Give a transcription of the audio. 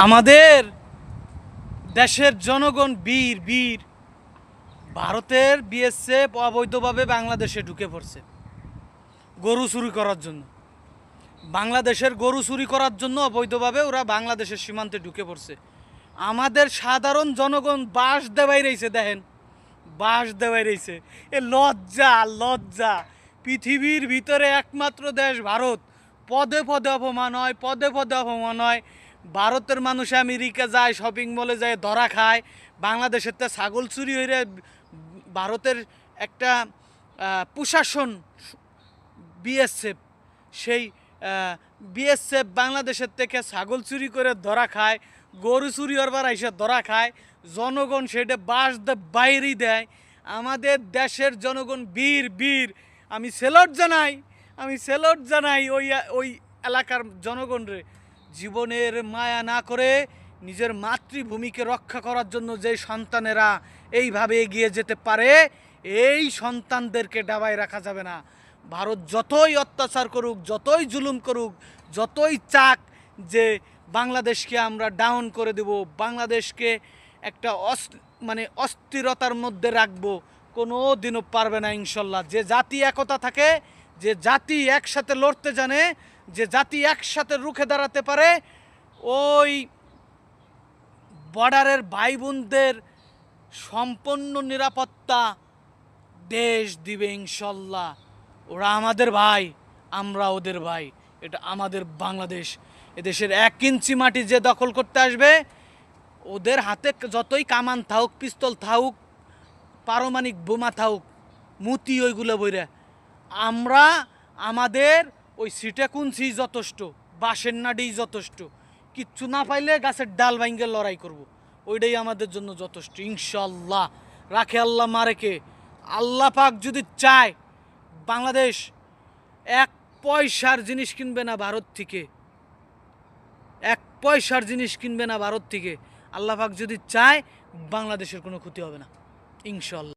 আমাদের দেশের জনগণ বীর বীর। ভারতের বিএসএফ অবৈধভাবে বাংলাদেশে ঢুকে পড়ছে গরু চুরি করার জন্য। বাংলাদেশের গরু চুরি করার জন্য অবৈধভাবে ওরা বাংলাদেশের সীমান্তে ঢুকে পড়ছে। আমাদের সাধারণ জনগণ বাস দেওয়াই রয়েছে, দেখেন বাস দেওয়াই রয়েছে। এ লজ্জা লজ্জা। পৃথিবীর ভিতরে একমাত্র দেশ ভারত, পদে পদে অপমান হয়, পদে পদে অপমান হয়। ভারতের মানুষ আমেরিকা যায়, শপিং মলে যায়, ধরা খায়। বাংলাদেশের তো ছাগল চুরি হয়ে ভারতের একটা প্রশাসন বিএসএফ, সেই বিএসএফ বাংলাদেশের থেকে ছাগল চুরি করে ধরা খায়, গরু চুরি হবার এসে ধরা খায়। জনগণ সেটা বাস বাইরেই দেয়। আমাদের দেশের জনগণ বীর বীর। আমি সেলট জানাই ওই এলাকার জনগণরে। জীবনের মায়া না করে নিজের মাতৃভূমিকে রক্ষা করার জন্য যে সন্তানেরা এইভাবে এগিয়ে যেতে পারে, এই সন্তানদেরকে ডাবায় রাখা যাবে না। ভারত যতই অত্যাচার করুক, যতই জুলুম করুক, যতই চাক যে বাংলাদেশকে আমরা ডাউন করে দেব, বাংলাদেশকে একটা অস্থিরতার মধ্যে রাখবো, কোনো দিনও পারবে না ইনশাল্লাহ। যে জাতি একতা থাকে, যে জাতি একসাথে লড়তে জানে, যে জাতি একসাথে রুখে দাঁড়াতে পারে, ওই বর্ডারের ভাই বোনদের সম্পূর্ণ নিরাপত্তা দেশ দিবে ইনশাল্লাহ। ওরা আমাদের ভাই, আমরা ওদের ভাই। এটা আমাদের বাংলাদেশ। এদেশের 1 ইঞ্চি মাটি যে দখল করতে আসবে, ওদের হাতে যতই কামান থাকুক, পিস্তল থাকুক, পারমাণবিক বোমা থাকুক, মুতি ওইগুলো বইরা, আমরা আমাদের ওই সিটে কুঞ্চি যথেষ্ট, বাঁশের নাড়ি যথেষ্ট। কিচ্ছু না পাইলে গাছের ডাল ভাঙ্গে লড়াই করব, ওইটাই আমাদের জন্য যথেষ্ট ইনশাল্লাহ। রাখে আল্লাহ মারেকে। আল্লাহ পাক যদি চায়, বাংলাদেশ 1 পয়সার জিনিস কিনবে না ভারত থেকে, 1 পয়সার জিনিস কিনবে না ভারত থেকে। আল্লাহ পাক যদি চায়, বাংলাদেশের কোনো ক্ষতি হবে না ইনশাল্লাহ।